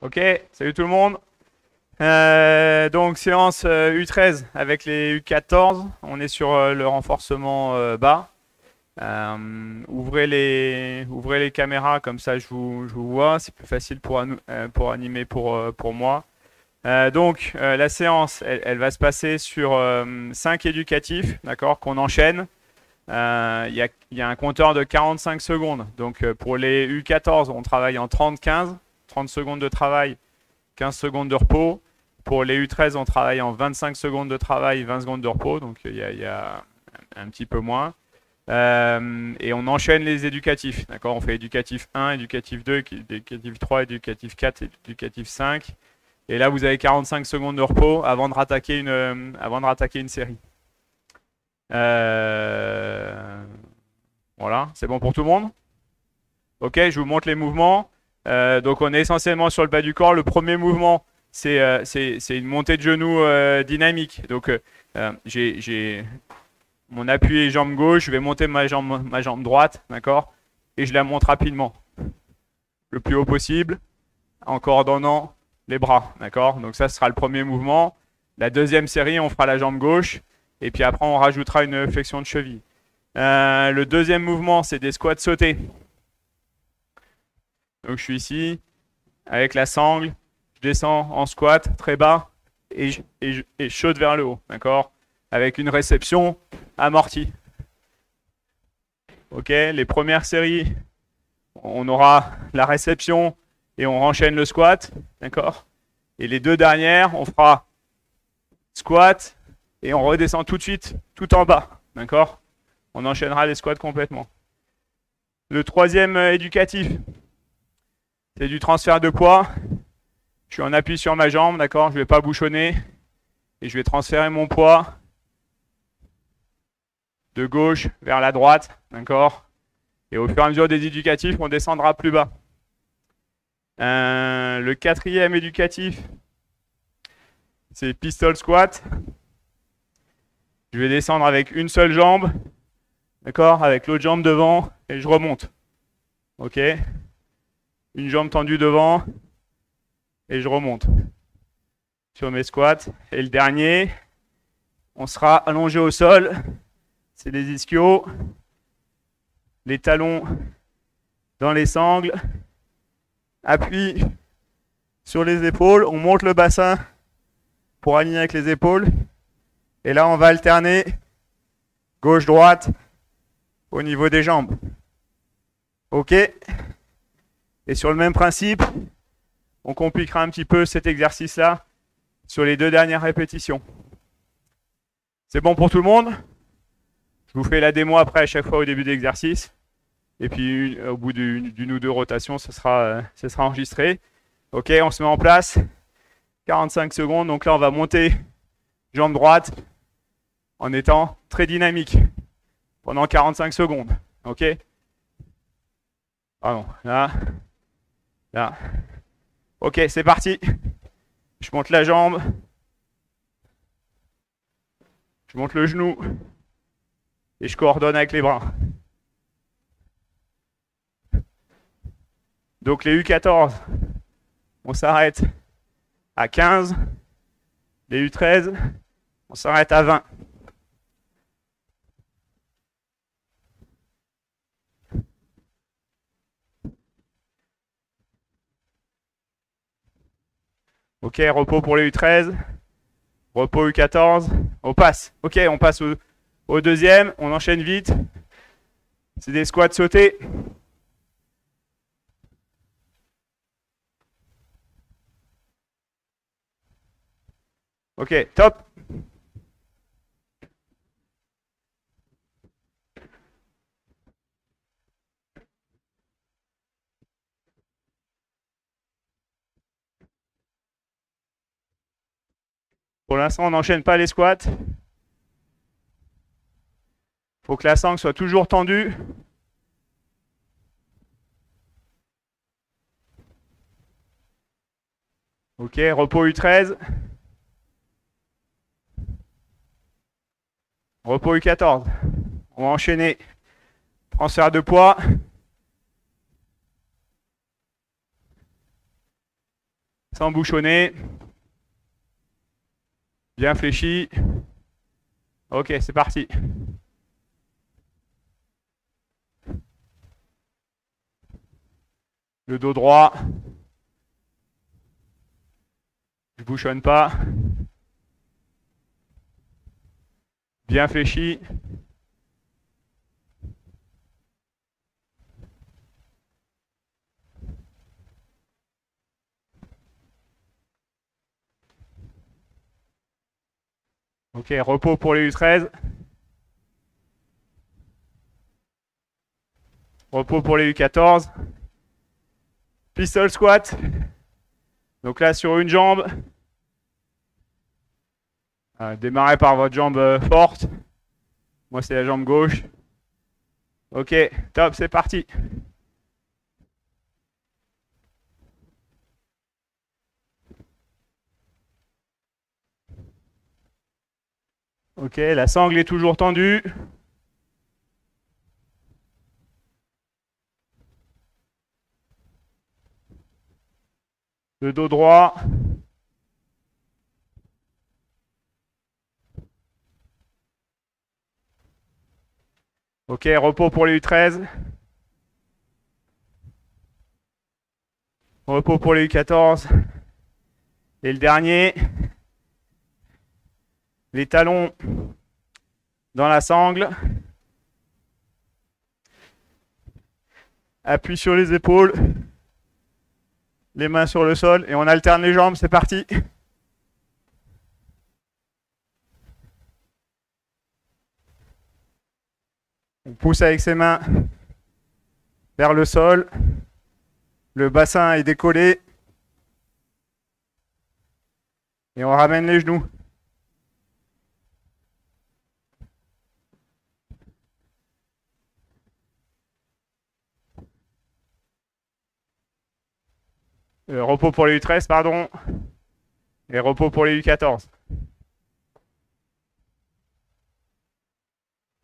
Ok, salut tout le monde. Donc séance U13 avec les U14. On est sur le renforcement bas. Ouvrez les caméras, comme ça je vous vois. C'est plus facile pour animer pour moi. La séance, elle va se passer sur 5 éducatifs, d'accord, qu'on enchaîne. Il y a un compteur de 45 secondes. Donc pour les U14, on travaille en 30-15, 30 secondes de travail, 15 secondes de repos. Pour les U13, on travaille en 25 secondes de travail, 20 secondes de repos. Donc il y a un petit peu moins. Et on enchaîne les éducatifs. D'accord, on fait éducatif 1, éducatif 2, éducatif 3, éducatif 4, éducatif 5. Et là, vous avez 45 secondes de repos avant de rattaquer une série. Voilà, c'est bon pour tout le monde? Ok, je vous montre les mouvements. Donc on est essentiellement sur le bas du corps. Le premier mouvement, c'est une montée de genoux dynamique. Donc j'ai mon appui jambe gauche, je vais monter ma jambe droite, d'accord? Et je la monte rapidement, le plus haut possible, en coordonnant les bras, d'accord? Donc ça, ce sera le premier mouvement. La deuxième série, on fera la jambe gauche, et puis après, on rajoutera une flexion de cheville. Le deuxième mouvement, c'est des squats sautés. Donc je suis ici, avec la sangle, je descends en squat, très bas, et je saute vers le haut, d'accord? Avec une réception amortie. Ok, les premières séries, on aura la réception et on enchaîne le squat, d'accord? Et les deux dernières, on fera squat et on redescend tout de suite, tout en bas, d'accord? On enchaînera les squats complètement. Le troisième éducatif, c'est du transfert de poids. Je suis en appui sur ma jambe, d'accord? Je ne vais pas bouchonner et je vais transférer mon poids de gauche vers la droite, d'accord? Et au fur et à mesure des éducatifs, on descendra plus bas. Le quatrième éducatif, c'est pistol squat. Je vais descendre avec une seule jambe, d'accord? Avec l'autre jambe devant et je remonte. Ok? Une jambe tendue devant et je remonte sur mes squats. Et le dernier, on sera allongé au sol. C'est les ischios, les talons dans les sangles, appui sur les épaules, on monte le bassin pour aligner avec les épaules. Et là, on va alterner gauche-droite au niveau des jambes. Ok? Et sur le même principe, on compliquera un petit peu cet exercice-là sur les deux dernières répétitions. C'est bon pour tout le monde? Je vous fais la démo après à chaque fois au début de l'exercice. Et puis au bout d'une ou deux rotations, ce sera enregistré. Ok, on se met en place. 45 secondes. Donc là, on va monter jambe droite en étant très dynamique pendant 45 secondes. Ok? Pardon. Là. Là. Ok, c'est parti. Je monte la jambe. Je monte le genou. Et je coordonne avec les bras. Donc les U14, on s'arrête à 15. Les U13, on s'arrête à 20. Ok, repos pour les U13. Repos U14. On passe. Ok, on passe au deuxième. On enchaîne vite. C'est des squats sautés. Ok, top. Pour l'instant, on n'enchaîne pas les squats. Il faut que la sangle soit toujours tendue. Ok, repos U13. Repos U14. On va enchaîner. Transfert de poids. sans bouchonner. Bien fléchi. Ok, c'est parti. Le dos droit. Je bouchonne pas. Bien fléchi. Ok, repos pour les U13. Repos pour les U14. Pistol squat. Donc là, sur une jambe. Démarrez par votre jambe forte. Moi, c'est la jambe gauche. Ok, top, c'est parti. Ok, la sangle est toujours tendue. Le dos droit. Ok, repos pour les U13. Repos pour les U14. Et le dernier. Les talons dans la sangle. Appui sur les épaules. Les mains sur le sol. Et on alterne les jambes, c'est parti. On pousse avec ses mains vers le sol. Le bassin est décollé. Et on ramène les genoux. Repos pour les U13, pardon. Et repos pour les U14.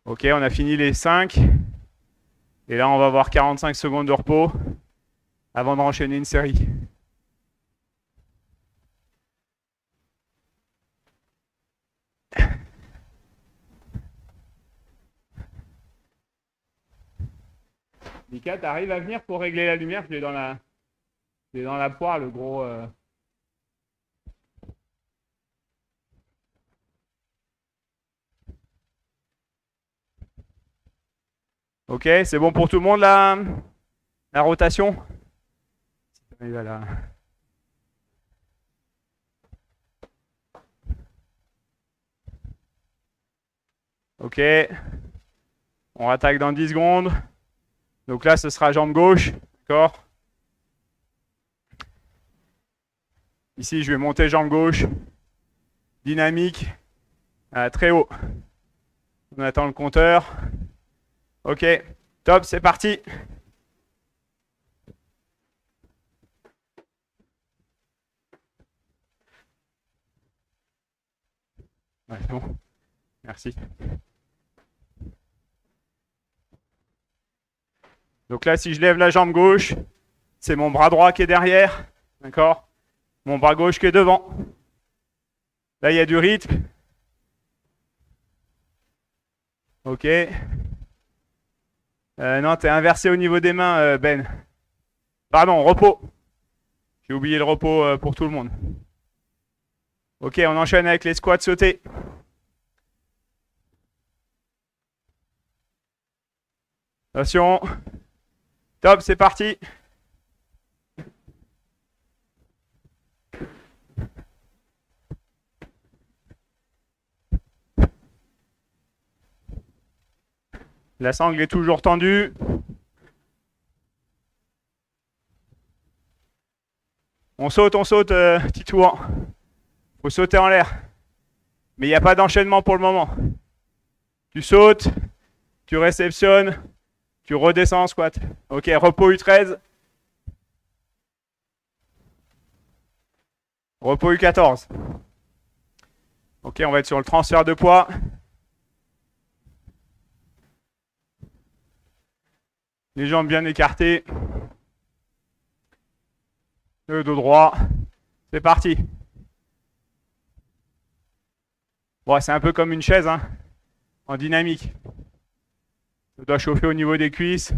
Ok, on a fini les 5. Et là, on va avoir 45 secondes de repos avant d'enchaîner une série. Mika, t'arrives à venir pour régler la lumière? Je l'ai dans la poire, le gros... Ok, c'est bon pour tout le monde la rotation? Voilà. Ok, on attaque dans 10 secondes. Donc là, ce sera jambe gauche, d'accord? Ici, je vais monter jambe gauche, dynamique, très haut. On attend le compteur. Ok, top, c'est parti. Ouais, c'est bon. Merci. Donc là, si je lève la jambe gauche, c'est mon bras droit qui est derrière, d'accord? Mon bras gauche qui est devant. Là, il y a du rythme. Ok. Non, t'es inversé au niveau des mains, Ben. Pardon, repos. J'ai oublié le repos pour tout le monde. Ok, on enchaîne avec les squats sautés. Attention. Top, c'est parti. La sangle est toujours tendue. On saute, petit tour. Faut sauter en l'air. Mais il n'y a pas d'enchaînement pour le moment. Tu sautes, tu réceptionnes, tu redescends en squat. Ok, repos U13. Repos U14. Ok, on va être sur le transfert de poids. Les jambes bien écartées. Le dos droit. C'est parti. Bon, c'est un peu comme une chaise, hein, en dynamique. Ça doit chauffer au niveau des cuisses.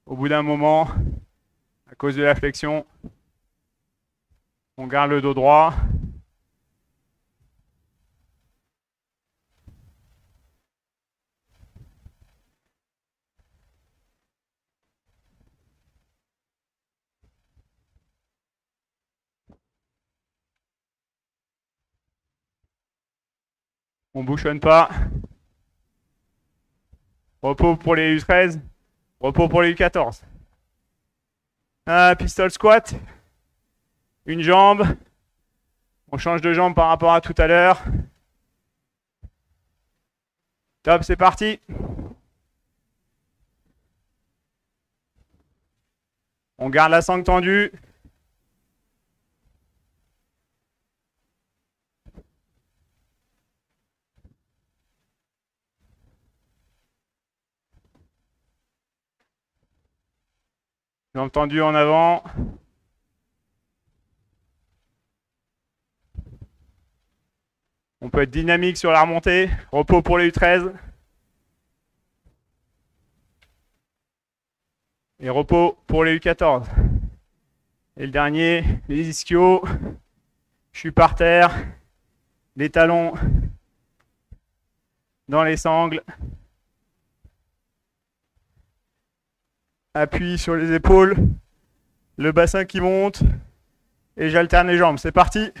Au bout d'un moment, à cause de la flexion, on garde le dos droit. On bouchonne pas. Repos pour les U13. Repos pour les U14. Pistol squat. Une jambe. On change de jambe par rapport à tout à l'heure. Top, c'est parti. On garde la sangle tendue. Jambe tendue en avant. On peut être dynamique sur la remontée. Repos pour les U13. Et repos pour les U14. Et le dernier, les ischios. Je suis par terre. Les talons dans les sangles. Appui sur les épaules. Le bassin qui monte. Et j'alterne les jambes. C'est parti.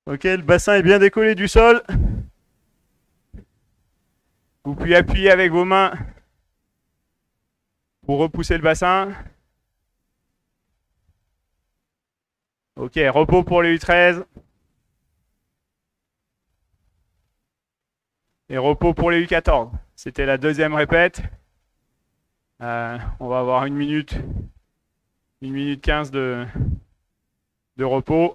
Ok, le bassin est bien décollé du sol. Vous pouvez appuyer avec vos mains pour repousser le bassin. Ok, repos pour les U13. Et repos pour les U14. C'était la deuxième répète. On va avoir 1 minute 15 de repos.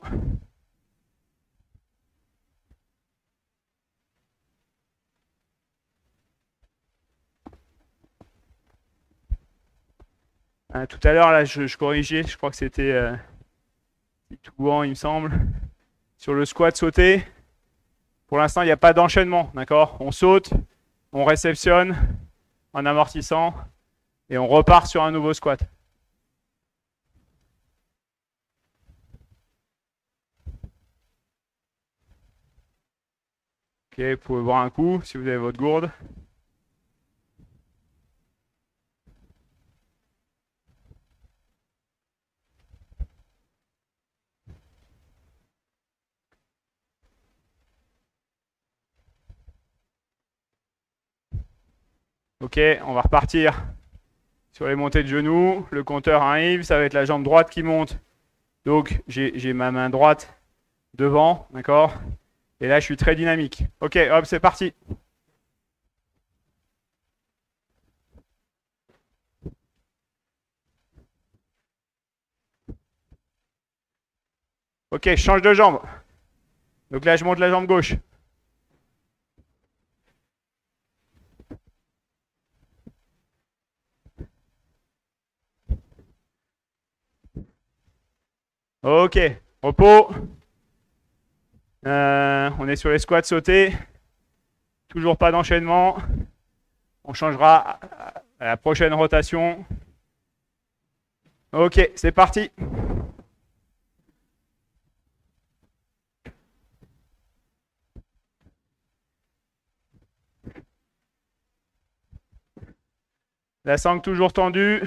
Tout à l'heure, là, je corrigeais, je crois que c'était Touan, il me semble. Sur le squat sauté, pour l'instant, il n'y a pas d'enchaînement, d'accord? On saute, on réceptionne en amortissant et on repart sur un nouveau squat. Ok, vous pouvez boire un coup si vous avez votre gourde. Ok, on va repartir sur les montées de genoux. Le compteur arrive, ça va être la jambe droite qui monte. Donc, j'ai ma main droite devant, d'accord? Et là, je suis très dynamique. Ok, hop, c'est parti. Ok, je change de jambe. Donc là, je monte la jambe gauche. Ok, repos. On est sur les squats sautés. Toujours pas d'enchaînement. On changera à la prochaine rotation. Ok, c'est parti. La sangle toujours tendue.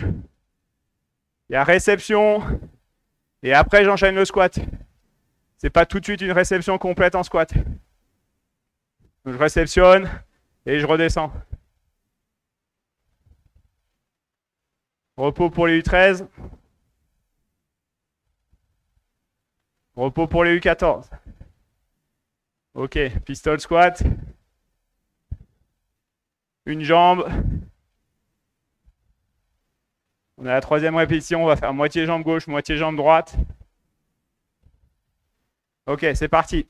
Il y a réception. Et après, j'enchaîne le squat. C'est pas tout de suite une réception complète en squat. Donc, je réceptionne et je redescends. Repos pour les U13. Repos pour les U14. Ok, pistol squat. Une jambe. On a la troisième répétition, on va faire moitié jambe gauche, moitié jambe droite. Ok, c'est parti.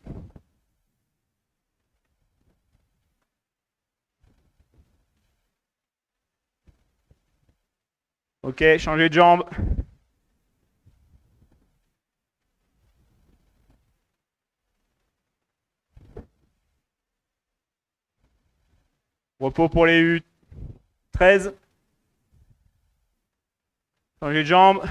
Ok, changez de jambe. Repos pour les U13. Changez de jambe.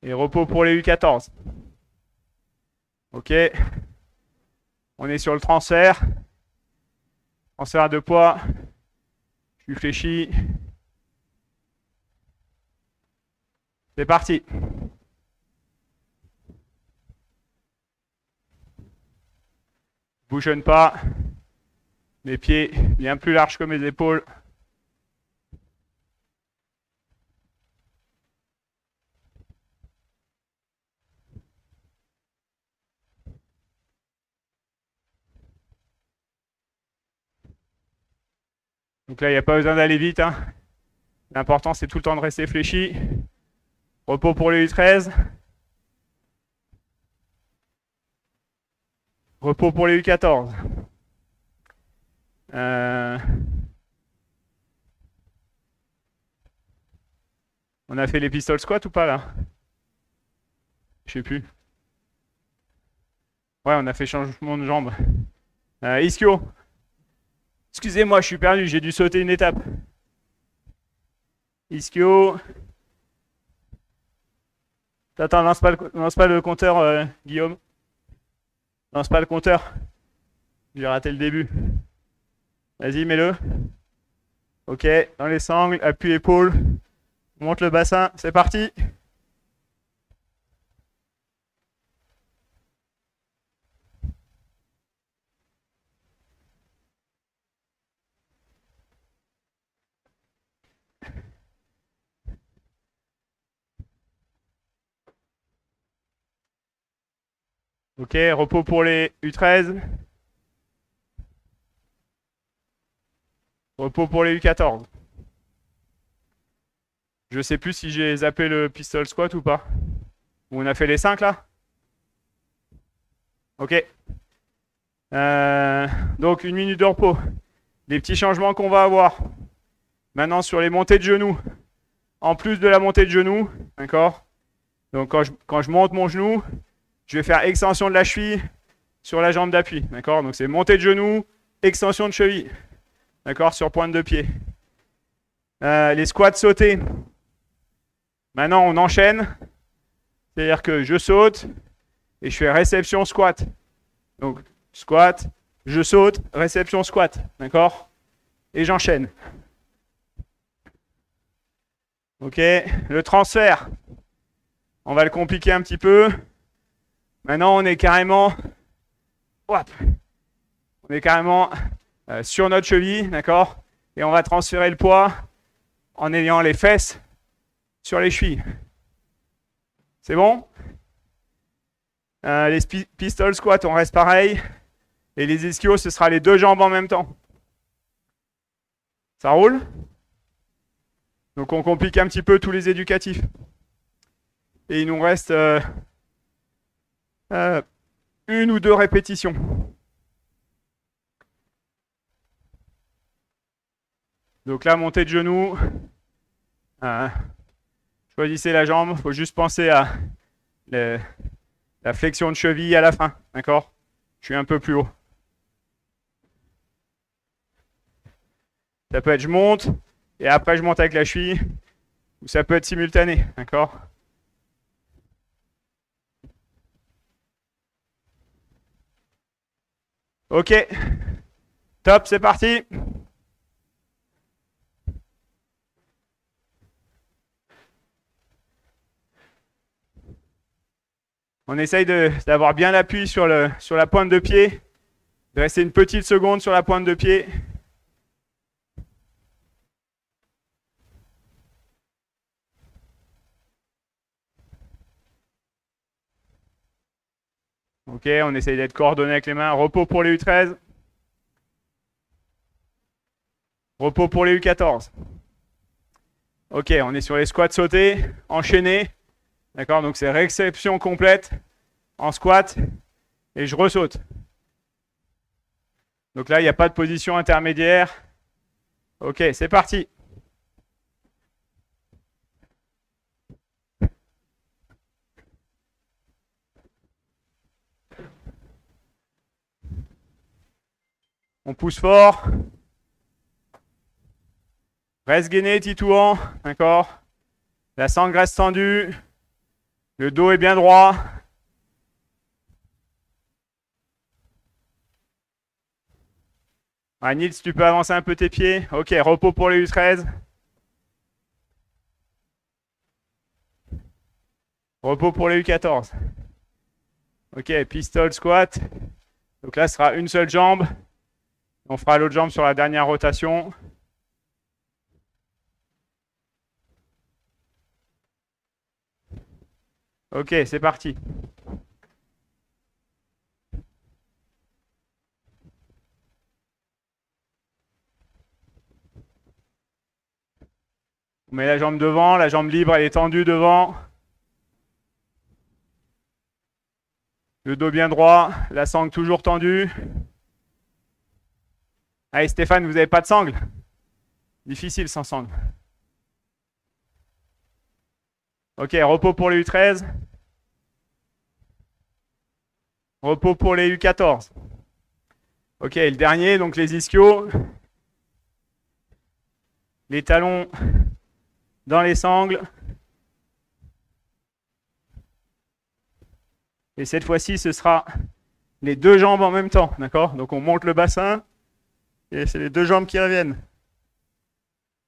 Et repos pour les U14. Ok. On est sur le transfert. Transfert de poids. Je suis fléchi. C'est parti. Bouchonne pas. Mes pieds bien plus larges que mes épaules. Donc là, il n'y a pas besoin d'aller vite. Hein. L'important, c'est tout le temps de rester fléchi. Repos pour les U13. Repos pour les U14. On a fait les pistol squats ou pas là? Je sais plus. Ouais, on a fait changement de jambe. Ischio. Excusez-moi, je suis perdu, j'ai dû sauter une étape. Ischio. Attends, lance pas le compteur, Guillaume. Lance pas le compteur. J'ai raté le début. Vas-y, mets-le. Ok, dans les sangles, appui épaule. Monte le bassin, c'est parti. Ok, repos pour les U13. Repos pour les U14. Je sais plus si j'ai zappé le pistol squat ou pas. On a fait les 5 là? Ok. Donc une minute de repos. Les petits changements qu'on va avoir. Maintenant sur les montées de genoux. En plus de la montée de genoux, d'accord? Donc quand je monte mon genou, je vais faire extension de la cheville sur la jambe d'appui, d'accord? Donc c'est montée de genou, extension de cheville, d'accord? Sur pointe de pied. Les squats sautés. Maintenant on enchaîne. C'est-à-dire que je saute et je fais réception squat. Donc squat, je saute, réception squat, d'accord? Et j'enchaîne. Ok, le transfert. On va le compliquer un petit peu. Maintenant, on est carrément, sur notre cheville, d'accord? Et on va transférer le poids en ayant les fesses sur les chevilles. C'est bon? Les pistol squats, on reste pareil. Et les ischios, ce sera les deux jambes en même temps. Ça roule? Donc on complique un petit peu tous les éducatifs. Et il nous reste une ou deux répétitions. Donc là, montée de genoux. Choisissez la jambe. Il faut juste penser à la flexion de cheville à la fin. D'accord? Je suis un peu plus haut. Ça peut être je monte et après je monte avec la cheville. Ou ça peut être simultané. D'accord? Ok. Top, c'est parti. On essaye d'avoir bien l'appui sur la pointe de pied, de rester une petite seconde sur la pointe de pied. Ok, on essaye d'être coordonné avec les mains. Repos pour les U13. Repos pour les U14. Ok, on est sur les squats sautés, enchaînés. D'accord, donc c'est réception complète en squat et je ressaute. Donc là, il n'y a pas de position intermédiaire. Ok, c'est parti. On pousse fort. Reste gainé, titouant. D'accord. La sangle reste tendue. Le dos est bien droit. Ah, Nils, tu peux avancer un peu tes pieds. Ok, repos pour les U13. Repos pour les U14. Ok, pistol squat. Donc là, ce sera une seule jambe. On fera l'autre jambe sur la dernière rotation. Ok, c'est parti. On met la jambe devant, la jambe libre, elle est tendue devant. Le dos bien droit, la sangle toujours tendue. Allez Stéphane, vous n'avez pas de sangle? Difficile sans sangle. Ok, repos pour les U13. Repos pour les U14. Ok, le dernier, donc les ischios. Les talons dans les sangles. Et cette fois-ci, ce sera les deux jambes en même temps, d'accord? Donc on monte le bassin et c'est les deux jambes qui reviennent.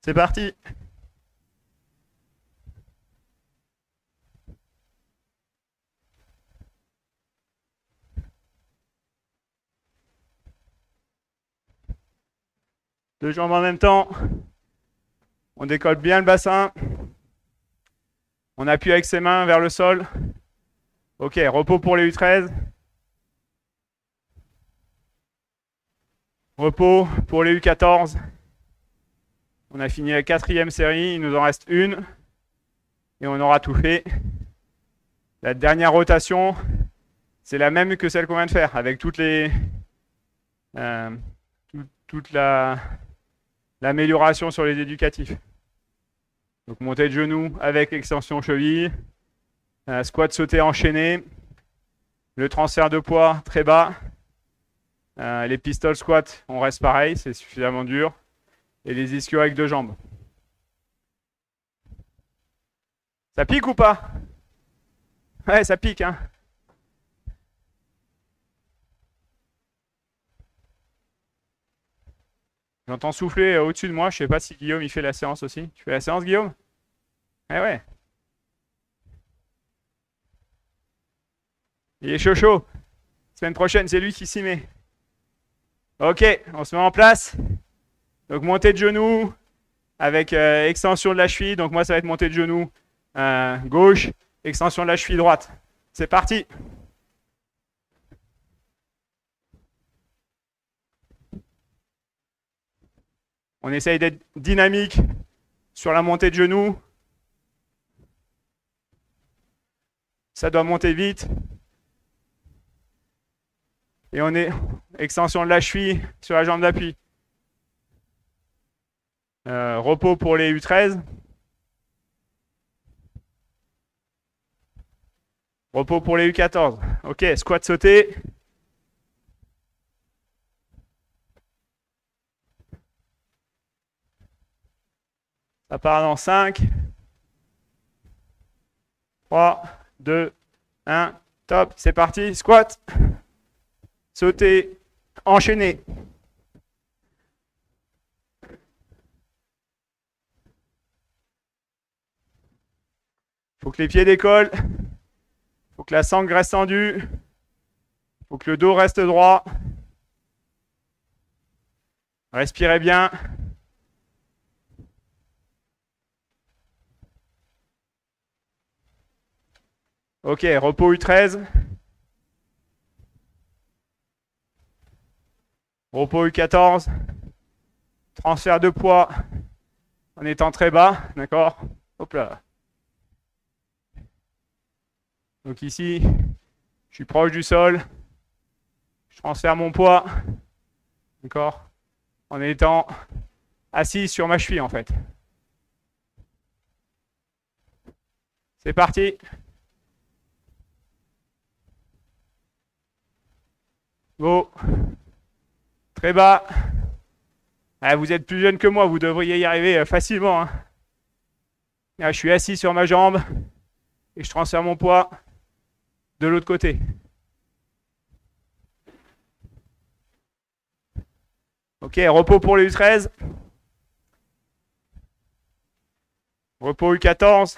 C'est parti. Deux jambes en même temps. On décolle bien le bassin. On appuie avec ses mains vers le sol. Ok, repos pour les U13. Repos pour les U14. On a fini la 4e série, il nous en reste une. Et on aura tout fait. La dernière rotation, c'est la même que celle qu'on vient de faire, avec toute l'amélioration sur les éducatifs. Donc montée de genoux avec extension cheville, squat sauté enchaîné, le transfert de poids très bas, les pistol squats, on reste pareil, c'est suffisamment dur, et les ischios avec deux jambes. Ça pique ou pas? Ouais, ça pique, hein. J'entends souffler au-dessus de moi, je sais pas si Guillaume il fait la séance aussi. Tu fais la séance, Guillaume? Eh ouais. Il est chaud chaud. Semaine prochaine, c'est lui qui s'y met. Ok, on se met en place. Donc montée de genoux avec extension de la cheville. Donc moi, ça va être montée de genoux gauche, extension de la cheville droite. C'est parti. On essaye d'être dynamique sur la montée de genoux. Ça doit monter vite. Et on est extension de la cheville sur la jambe d'appui. Repos pour les U13. Repos pour les U14. Ok, squat sauté. Ça part dans 5, 3, 2, 1. Top, c'est parti. Squat. Sauter. Enchaîner. Il faut que les pieds décollent. Il faut que la sangle reste tendue. Il faut que le dos reste droit. Respirez bien. Ok, repos U13. Repos U14. Transfert de poids. en étant très bas, d'accord? Hop là. Donc ici, je suis proche du sol. Je transfère mon poids, d'accord? En étant assis sur ma cheville en fait. C'est parti. Go. Très bas. Ah, vous êtes plus jeune que moi, vous devriez y arriver facilement. Hein. Là, je suis assis sur ma jambe et je transfère mon poids de l'autre côté. Ok, repos pour les U13. Repos U14.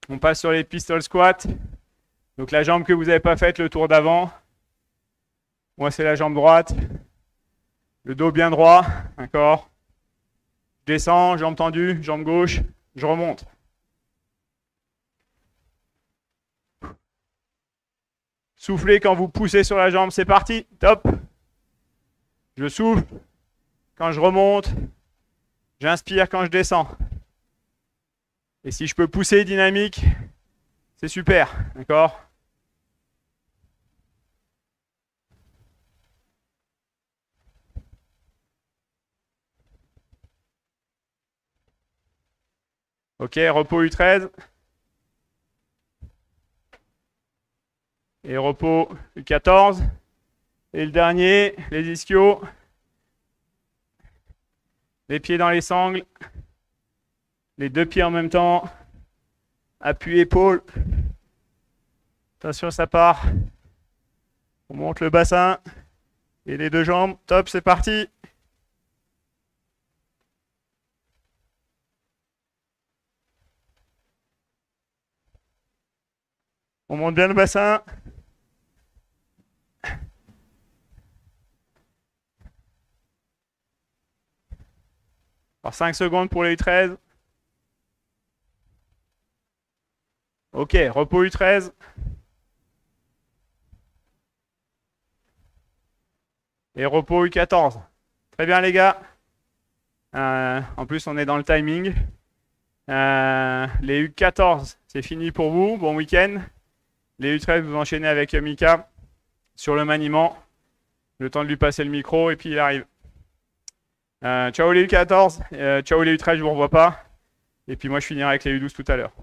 On passe sur les pistol squats. Donc la jambe que vous n'avez pas faite le tour d'avant. Moi, c'est la jambe droite. Le dos bien droit, d'accord. Je descends, jambe tendue, jambe gauche, je remonte. Soufflez quand vous poussez sur la jambe, c'est parti, top. Je souffle quand je remonte, j'inspire quand je descends. Et si je peux pousser dynamique, c'est super, d'accord? Ok, repos U13. Et repos U14. Et le dernier, les ischios. Les pieds dans les sangles. Les deux pieds en même temps. Appui épaule. Attention, ça part. On monte le bassin. Et les deux jambes. Top, c'est parti. On monte bien le bassin. Alors 5 secondes pour les U13. Ok, repos U13. Et repos U14. Très bien les gars. En plus on est dans le timing. Les U14, c'est fini pour vous. Bon week-end. Les U13, vous enchaînez avec Mika sur le maniement. Le temps de lui passer le micro et puis il arrive. Ciao les U14. Ciao les U13, je vous revois pas. Et puis moi je finirai avec les U12 tout à l'heure.